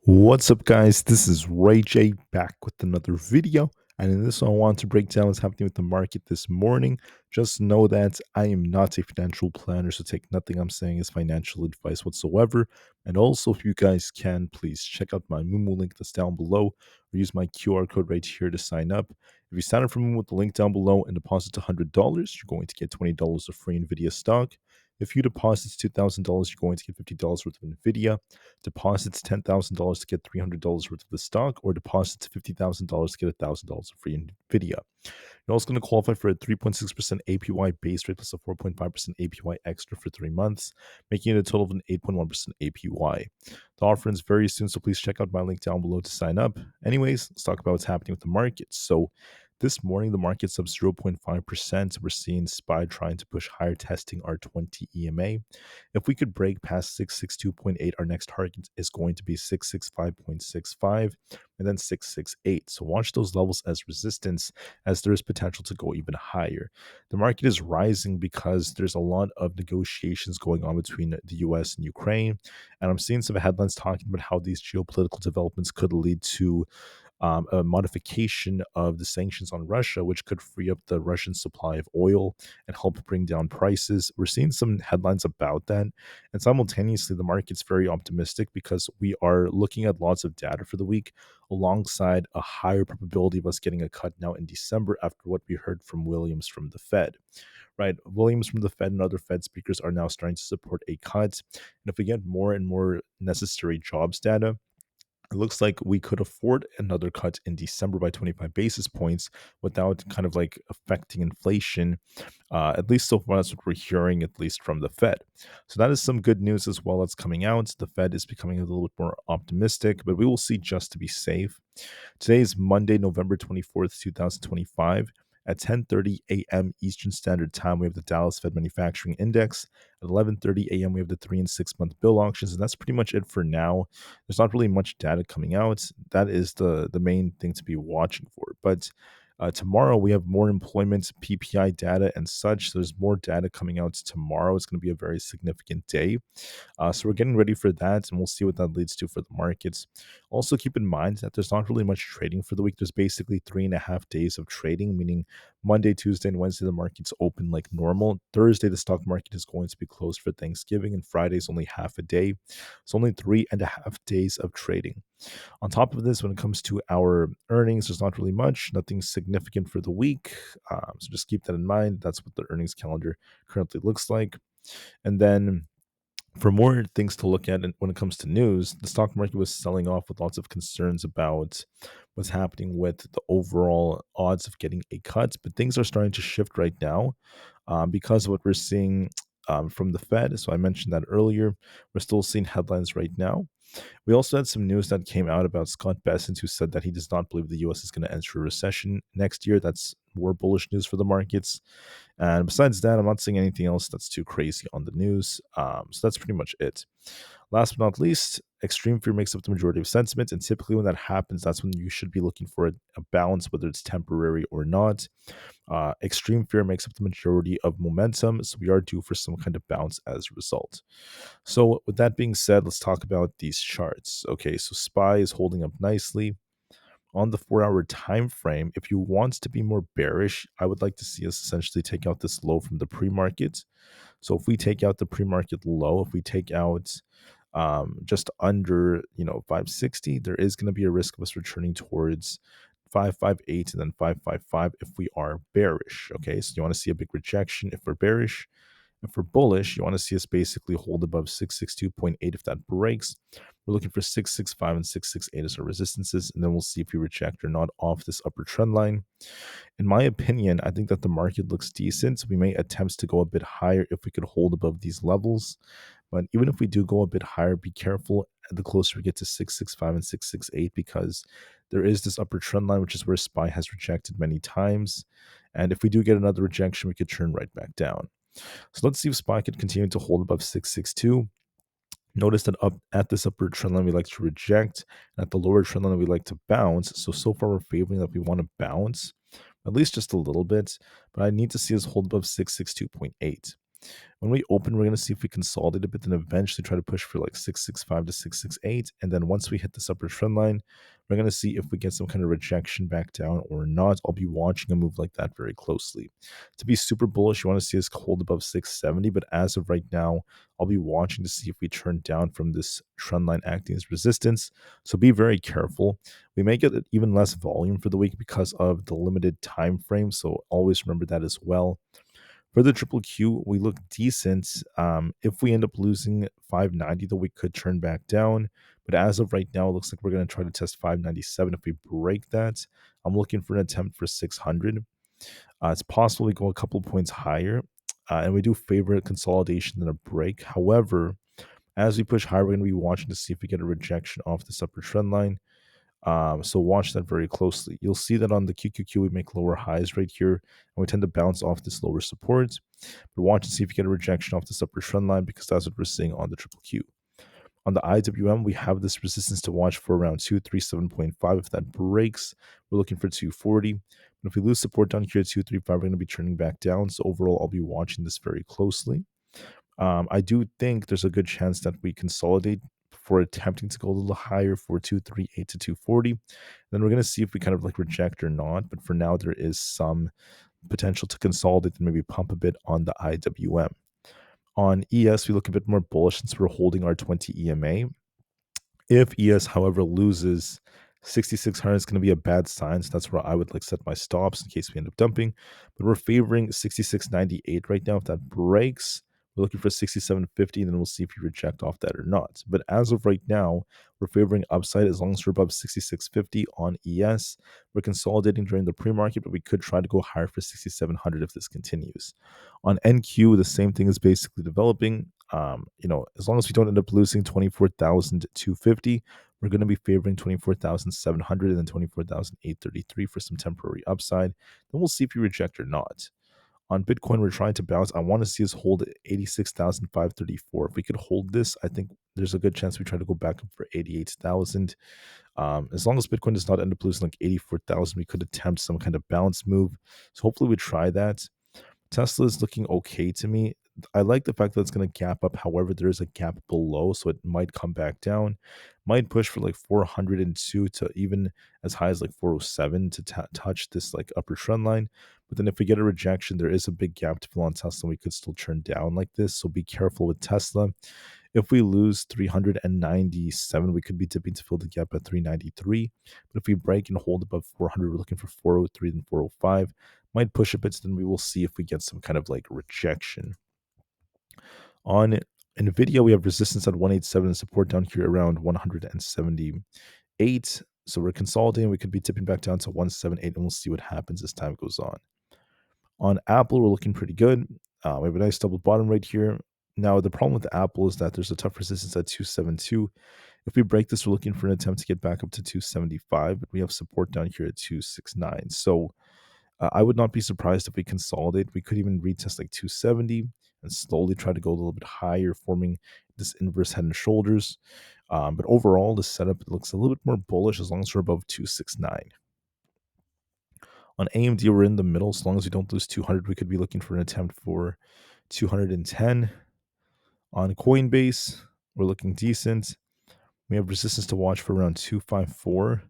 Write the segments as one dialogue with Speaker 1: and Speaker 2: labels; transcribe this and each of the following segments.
Speaker 1: What's up, guys? This is Rey-Jay back with another video. And in this one, I want to break down what's happening with the market this morning. Just know that I am not a financial planner, so take nothing I'm saying as financial advice whatsoever. And also, if you guys can, please check out my Mumu link that's down below, or use my QR code right here to sign up. If you sign up for Mumu with the link down below and deposit $100, you're going to get $20 of free Nvidia stock. If you deposit $2,000, you're going to get $50 worth of Nvidia. Deposits $10,000 to get $300 worth of the stock, or deposits $50,000 to get $1,000 of free Nvidia. You're also going to qualify for a 3.6% APY base rate plus a 4.5% APY extra for 3 months, making it a total of an 8.1% APY. The offer ends very soon, so please check out my link down below to sign up. Anyways, let's talk about what's happening with the markets. So this morning, the market's up 0.5%. We're seeing SPY trying to push higher, testing our 20 EMA. If we could break past 662.8, our next target is going to be 665.65 and then 668. So watch those levels as resistance, as there is potential to go even higher. The market is rising because there's a lot of negotiations going on between the US and Ukraine. And I'm seeing some headlines talking about how these geopolitical developments could lead to a modification of the sanctions on Russia, which could free up the Russian supply of oil and help bring down prices. We're seeing some headlines about that. And simultaneously, the market's very optimistic because we are looking at lots of data for the week alongside a higher probability of us getting a cut now in December after what we heard from Williams from the Fed. Right, Williams from the Fed and other Fed speakers are now starting to support a cut. And if we get more and more necessary jobs data, it looks like we could afford another cut in December by 25 basis points without kind of like affecting inflation. At least so far, that's what we're hearing, at least from the Fed. So that is some good news as well that's coming out. The Fed is becoming a little bit more optimistic, but we will see just to be safe. Today is Monday, November 24th, 2025. At 10:30 a.m. Eastern Standard Time, we have the Dallas Fed Manufacturing Index. At 11:30 a.m., we have the 3 and 6 month bill auctions, and that's pretty much it for now. There's not really much data coming out. That is the main thing to be watching for. But tomorrow we have more employment, PPI data, and such. So there's more data coming out tomorrow. It's going to be a very significant day. So we're getting ready for that, and we'll see what that leads to for the markets. Also, keep in mind that there's not really much trading for the week. There's basically 3.5 days of trading, meaning Monday, Tuesday, and Wednesday, the market's open like normal. Thursday, the stock market is going to be closed for Thanksgiving, and Friday's only half a day. So only 3.5 days of trading. On top of this, when it comes to our earnings, there's not really much, nothing significant for the week. So just keep that in mind. That's what the earnings calendar currently looks like. And then for more things to look at when it comes to news, the stock market was selling off with lots of concerns about what's happening with the overall odds of getting a cut. But things are starting to shift right now because of what we're seeing from the Fed. So I mentioned that earlier. We're still seeing headlines right now. We also had some news that came out about Scott Bessent, who said that he does not believe the U.S. is going to enter a recession next year. That's more bullish news for the markets. And besides that, I'm not seeing anything else that's too crazy on the news. So that's pretty much it. Last but not least, extreme fear makes up the majority of sentiment. And typically when that happens, that's when you should be looking for a balance, whether it's temporary or not. Extreme fear makes up the majority of momentum. So we are due for some kind of bounce as a result. So with that being said, let's talk about these charts. Okay, so SPY is holding up nicely on the 4-hour time frame. If you want to be more bearish, I would like to see us essentially take out this low from the pre-market. So if we take out the pre-market low, if we take out just under 560, there is going to be a risk of us returning towards 558 and then 555 if we are bearish. Okay, so you want to see a big rejection if we're bearish. If we're bullish, you want to see us basically hold above 662.8 if that breaks. We're looking for 665 and 668 as our resistances, and then we'll see if we reject or not off this upper trend line. In my opinion, I think that the market looks decent. We may attempt to go a bit higher if we could hold above these levels. But even if we do go a bit higher, be careful the closer we get to 665 and 668, because there is this upper trend line, which is where SPY has rejected many times. And if we do get another rejection, we could turn right back down. So let's see if SPY could continue to hold above 662. Notice that up at this upper trend line, we like to reject. And at the lower trend line, we like to bounce. So far, we're favoring that we want to bounce, at least just a little bit. But I need to see us hold above 662.8. When we open, we're going to see if we consolidate a bit, then eventually try to push for like 665 to 668. And then once we hit this upper trend line, we're going to see if we get some kind of rejection back down or not. I'll be watching a move like that very closely. To be super bullish, you want to see us hold above 670. But as of right now, I'll be watching to see if we turn down from this trend line acting as resistance. So be very careful. We may get even less volume for the week because of the limited time frame. So always remember that as well. For the triple Q, we look decent. If we end up losing 590, though, we could turn back down. But as of right now, it looks like we're going to try to test 597. If we break that, I'm looking for an attempt for 600. It's possible we go a couple points higher. And we do favor a consolidation than a break. However, as we push higher, we're going to be watching to see if we get a rejection off this upper trend line. So watch that very closely. You'll see that on the QQQ, we make lower highs right here, and we tend to bounce off this lower support. But watch and see if you get a rejection off this upper trend line, because that's what we're seeing on the triple Q. On the IWM, we have this resistance to watch for around 237.5. If that breaks, we're looking for 240. But if we lose support down here at 235, we're going to be turning back down. So overall, I'll be watching this very closely. I do think there's a good chance that we consolidate before attempting to go a little higher for 238 to 240. Then we're going to see if we kind of like reject or not. But for now, there is some potential to consolidate and maybe pump a bit on the IWM. On ES, we look a bit more bullish since we're holding our 20 EMA. If ES, however, loses 6,600, it's going to be a bad sign. So that's where I would like set my stops in case we end up dumping. But we're favoring 66.98 right now. If that breaks, we're looking for 67.50, and then we'll see if you reject off that or not. But as of right now, we're favoring upside as long as we're above 66.50 on ES. We're consolidating during the pre-market, but we could try to go higher for 6,700 if this continues. On NQ, the same thing is basically developing. As long as we don't end up losing 24,250, we're going to be favoring 24,700 and then 24,833 for some temporary upside. Then we'll see if you reject or not. On Bitcoin, we're trying to bounce. I want to see us hold at 86,534. If we could hold this, I think there's a good chance we try to go back up for 88,000. As long as Bitcoin does not end up losing like 84,000, we could attempt some kind of bounce move. So hopefully we try that. Tesla is looking okay to me. I like the fact that it's going to gap up. However, there is a gap below, so it might come back down. Might push for like 402 to even as high as like 407 to touch this like upper trend line. But then if we get a rejection, there is a big gap to fill on Tesla. We could still turn down like this. So be careful with Tesla. If we lose 397, we could be dipping to fill the gap at 393. But if we break and hold above 400, we're looking for 403 and 405. Might push a bit, so then we will see if we get some kind of like rejection. On Nvda, we have resistance at 187 and support down here around 178. So we're consolidating. We could be tipping back down to 178, and we'll see what happens as time goes on. On Appl, we're looking pretty good. We have a nice double bottom right here. Now, the problem with Appl is that there's a tough resistance at 272. If we break this, we're looking for an attempt to get back up to 275, but we have support down here at 269. So I would not be surprised if we consolidate. We could even retest like 270 and slowly try to go a little bit higher, forming this inverse head and shoulders. But overall, the setup looks a little bit more bullish as long as we're above 269. On AMD, we're in the middle. As long as we don't lose 200, we could be looking for an attempt for 210. On Coinbase, we're looking decent. We have resistance to watch for around 254.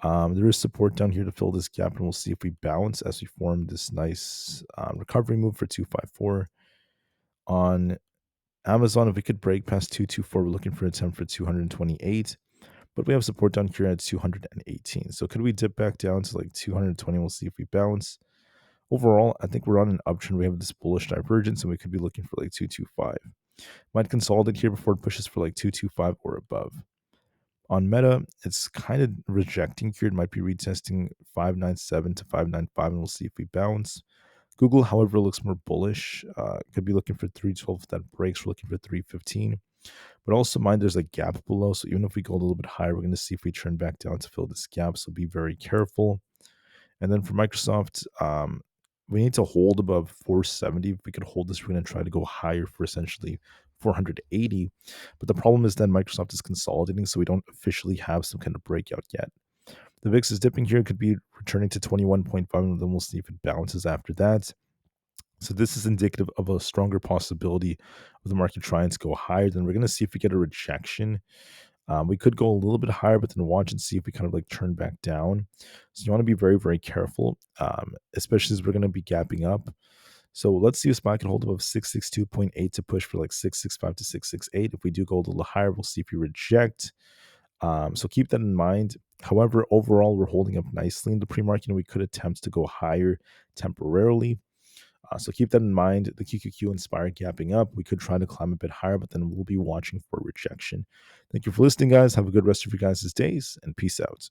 Speaker 1: There is support down here to fill this gap, and we'll see if we bounce as we form this nice recovery move for 254. On Amazon, if we could break past 224, we're looking for an attempt for 228. But we have support down here at 218. So could we dip back down to like 220? We'll see if we bounce. Overall, I think we're on an uptrend. We have this bullish divergence, and we could be looking for like 225. Might consolidate here before it pushes for like 225 or above. On Meta, it's kind of rejecting here. It might be retesting 597 to 595, and we'll see if we bounce. Google, however, looks more bullish. Could be looking for 312. If that breaks, we're looking for 315. But also mind there's a gap below, so even if we go a little bit higher, we're going to see if we turn back down to fill this gap, so be very careful. And then for Microsoft, we need to hold above 470. If we could hold this, we're going to try to go higher for essentially 480. But the problem is that Microsoft is consolidating, so we don't officially have some kind of breakout yet. The VIX is dipping here. It could be returning to 21.5, and then we'll see if it bounces after that. So this is indicative of a stronger possibility of the market trying to go higher. Then we're going to see if we get a rejection. We could go a little bit higher, but then watch and see if we kind of like turn back down. So you want to be very, very careful, especially as we're going to be gapping up. So let's see if SPY can hold above 662.8 to push for like 665 to 668. If we do go a little higher, we'll see if we reject. So keep that in mind. However, overall, we're holding up nicely in the pre-market, and we could attempt to go higher temporarily. So keep that in mind. The QQQ inspired gapping up. We could try to climb a bit higher, but then we'll be watching for rejection. Thank you for listening, guys. Have a good rest of your guys' days, and peace out.